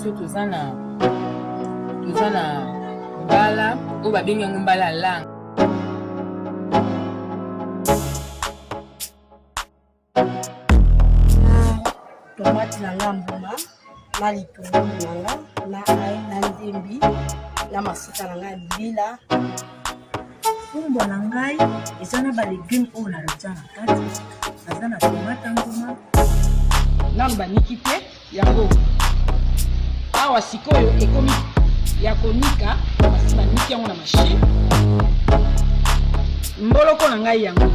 biso toza na mbala oyo babengi yango mbala lang. Tomate na ngambuma na litungulu nanga na ai na ndembi na mafuta na ngai mbila. Fumbwa na ngai eza na ba légumes oyo natia na kati. Aza na tomate nguma Namba niki te yango. Awa sikoyo ekomi ya konika basi baniki yango na machine. Mboloko na ngai yango.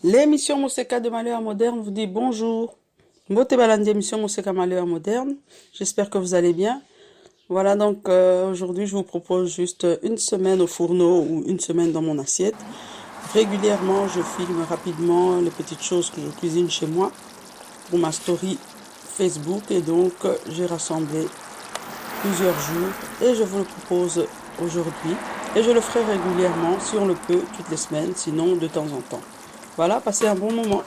L'émission Moseka de Malheur Moderne vous dit bonjour. Mbote balandi émission Moseka Malheur Moderne. J'espère que vous allez bien. Voilà donc aujourd'hui je vous propose juste une semaine au fourneau ou une semaine dans mon assiette. Régulièrement je filme rapidement les petites choses que je cuisine chez moi pour ma story Facebook et donc j'ai rassemblé plusieurs jours et je vous le propose aujourd'hui et je le ferai régulièrement si on le peut toutes les semaines, sinon de temps en temps. Voilà, passez un bon moment.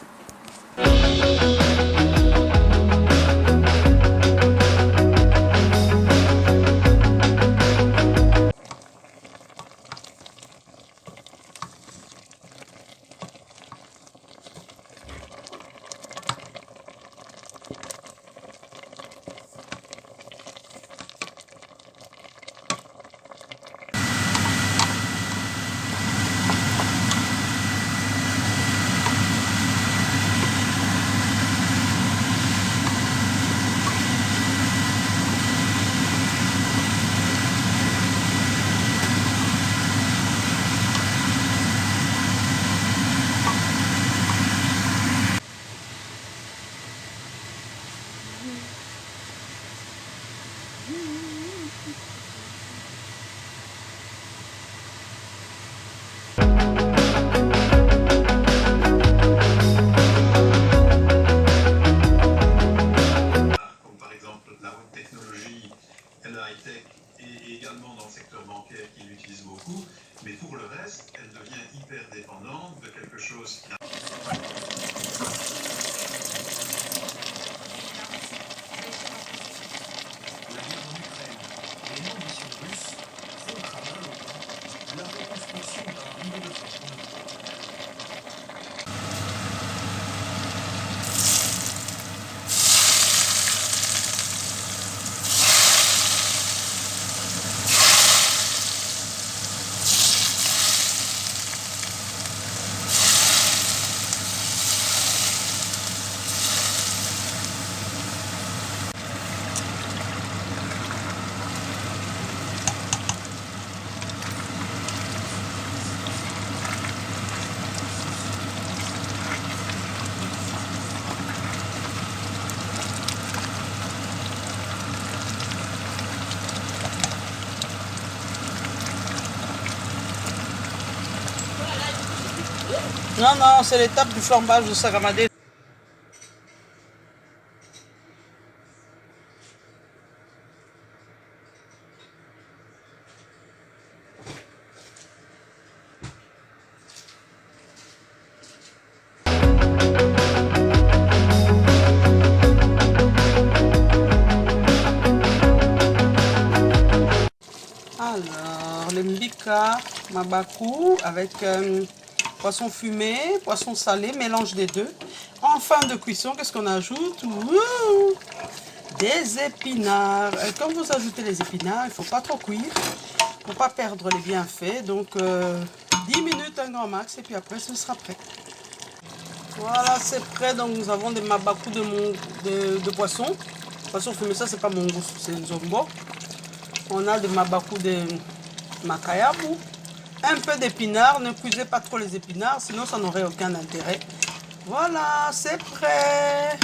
Et également dans le secteur bancaire qui l'utilise beaucoup, mais pour le reste, elle devient hyper dépendante de quelque chose qui a... La guerre en Ukraine et l'ambition russe font craindre la reconstruction d'un rideau de fer. Non, non, c'est l'étape du flambage de Sagamade. Alors, les mbika, mabaku avec poisson fumé, poisson salé, mélange des deux. En fin de cuisson, qu'est-ce qu'on ajoute? Ouh, des épinards. Et quand vous ajoutez les épinards, il ne faut pas trop cuire pour ne pas perdre les bienfaits. Donc 10 minutes un grand max et puis après ce sera prêt. Voilà, c'est prêt. Donc nous avons des mabaku de poisson. Poisson fumé, ça c'est pas mon goût, c'est une zombo. On a de mabakou de makayabu. Un peu d'épinards. Ne cuisez pas trop les épinards, sinon ça n'aurait aucun intérêt. Voilà, c'est prêt.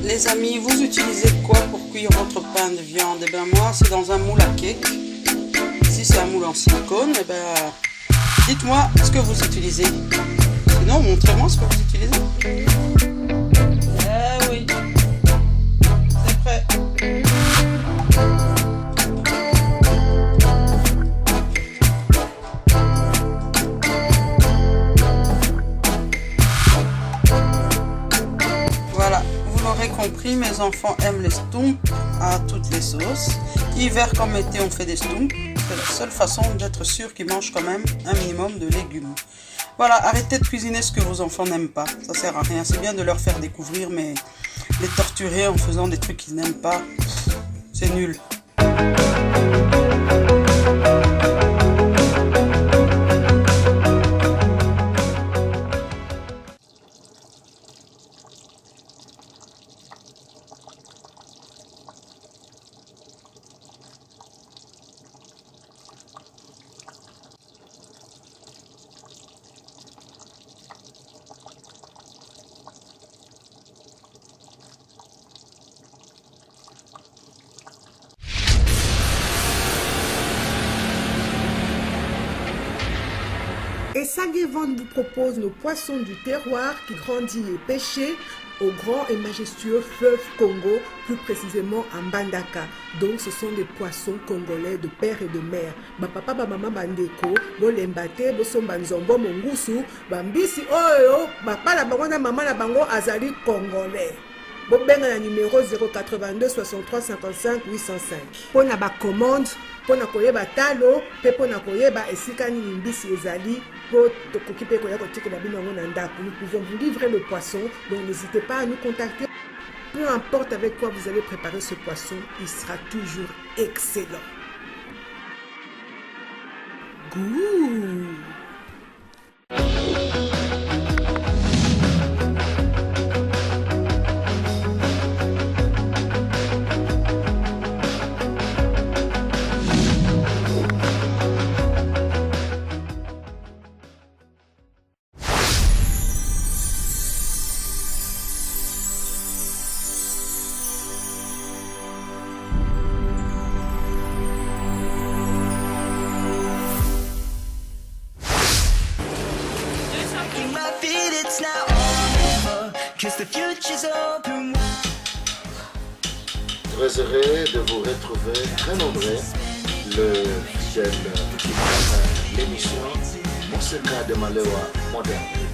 Les amis, vous utilisez quoi pour cuire votre pain de viande? Eh bien moi, c'est dans un moule à cake. Si c'est un moule en silicone, eh ben, dites-moi ce que vous utilisez. Sinon, montrez-moi ce que vous utilisez. Eh oui, c'est prêt. Voilà. Vous l'aurez compris, mes enfants aiment les stumps à toutes les sauces. Hiver comme été, on fait des stumps. C'est la seule façon d'être sûr qu'ils mangent quand même un minimum de légumes. Voilà, arrêtez de cuisiner ce que vos enfants n'aiment pas. Ça sert à rien. C'est bien de leur faire découvrir, mais les torturer en faisant des trucs qu'ils n'aiment pas, c'est nul. Et Sagevon vous propose nos poissons du terroir qui grandit et pêchés au grand et majestueux fleuve Congo, plus précisément à Mbandaka. Donc ce sont des poissons congolais de père et de mère. Ba papa ba maman bandeko, bo lembate, bo somba nzombo mongusu, bambisi oyo, ba pala bango na maman na bango azali congolais. Bobenga na numéro 082 63 55 805. Pona ba commande, pona koyeba talo, pe pona koyeba esika nini mbisi ezali, po tokoki pe koya kotikela bino ngo na ndako. Nous pouvons vous livrer le poisson, donc n'hésitez pas à nous contacter. Peu importe avec quoi vous allez préparer ce poisson, il sera toujours excellent. Goût! Très heureux de vous retrouver très nombreux, le fidèle qui prépare l'émission Moseka de Malewa moderne.